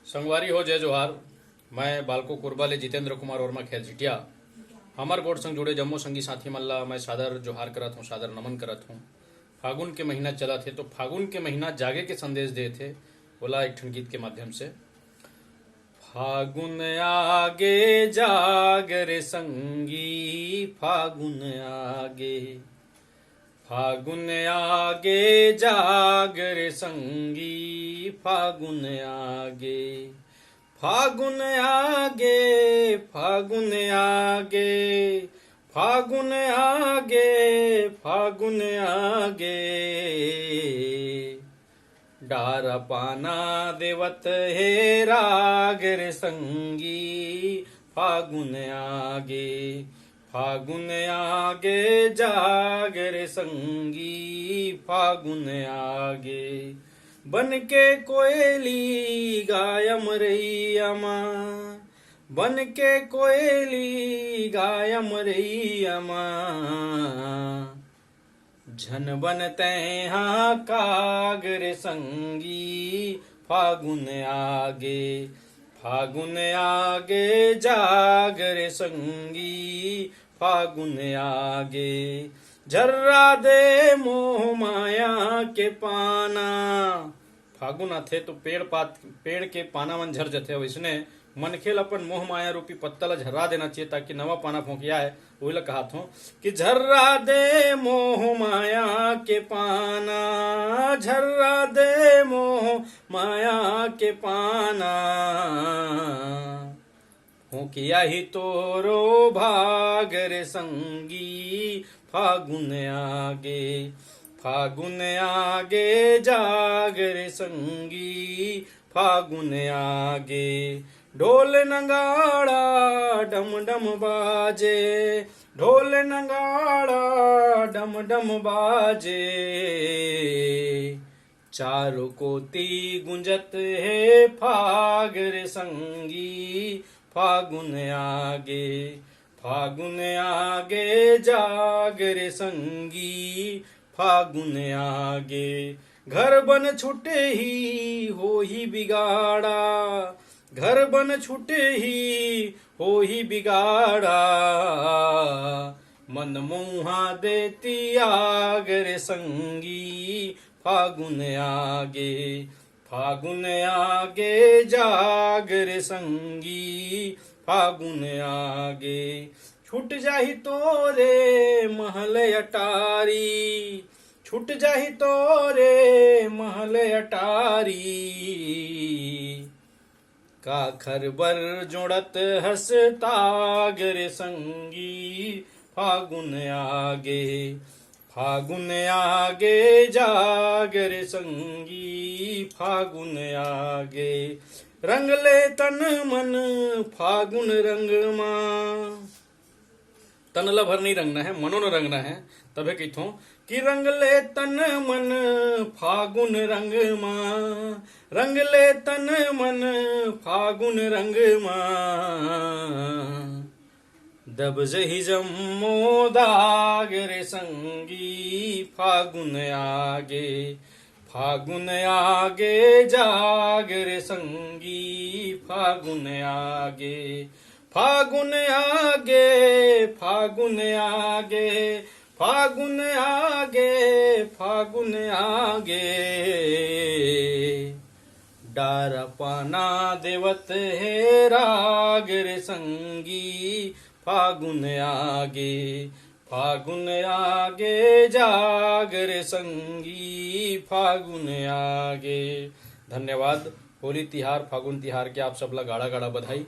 संगवारी हो जय जोहार। मैं बालको कुरबा ले जितेंद्र कुमार वर्मा खेल चिटिया हमार गोड़ संग जुड़े जम्मो संगी साथी मल्ला मैं सादर जोहार करत हूँ, सादर नमन करत हूँ। फागुन के महीना चला थे तो फागुन के महीना जागे के संदेश दे थे बोला एक ठन गीत के माध्यम से। फागुन आगे जागर संगी फागुन आगे, फागुन आगे जागर संगी फागुन आगे, फागुन आगे फागुन आगे, फागुन आगे फागुन आगे। डार पाना देवत हे रागर संगी फागुन आगे, फागुन आगे जागर संगी फागुन आगे। बन के कोयली गायम रैयमा, बन के कोयली गायम रैयमा। झन बनते हाँ कागर संगी फागुन आगे, फागुन आगे जागर संगी फागुन आगे। झर्रा दे मोह माया के पाना, फागुन आथे तो पेड़ के पाना मन झर जथे, वैसने मनखे ल अपन मोह माया रूपी पत्ता ला झर्रा देना चाहिए ताकि नवा पाना फोंकिया है वही ला कहा था कि झर्रा दे मोह माया के पाना, झर्रा दे मोह माया के पाना। फोंकिया ही तोरो भागर संगी फागुन आगे, फागुन आगे जागर संगी फागुन आगे। ढोल नगाड़ा डम डम बाजे, ढोल नगाड़ा डम डम बाजे। चारों कोती गुंजत है फागर संगी फागुन आगे, फागुन आगे जागर संगी फागुन आगे। घर बन छुटे ही हो ही बिगाड़ा, घर बन छुटे ही हो ही बिगाड़ा। मन मुहा देती आगर संगी फागुन आगे, फागुन आगे जागर संगी फागुन आगे। छूट जाही तोरे महल अटारी, छूट जाही तोरे महल अटारी। काखर बर जोड़त हसतागर संगी फागुन आगे, फागुन आगे जागर संगी फागुन आगे। रंग ले तन मन फागुन रंग मां, तन ला भर नहीं रंगना है, मनो न रंगना है। तबे कहूं कि रंग ले तन मन फागुन रंग मां, रंग ले तन मन फागुन रंग मां। दब जही जम्मो दागर संगी फागुन आगे, फागुन आगे जागर संगी फागुन आगे। फागुन आगे फागुन आगे, फागुन आगे फागुन आगे। डार पाना देवत है रागर संगी फागुन आगे, फागुन आगे जागर संगी फागुन आगे। धन्यवाद। होली तिहार फागुन तिहार के आप सबला गाड़ा गाड़ा बधाई।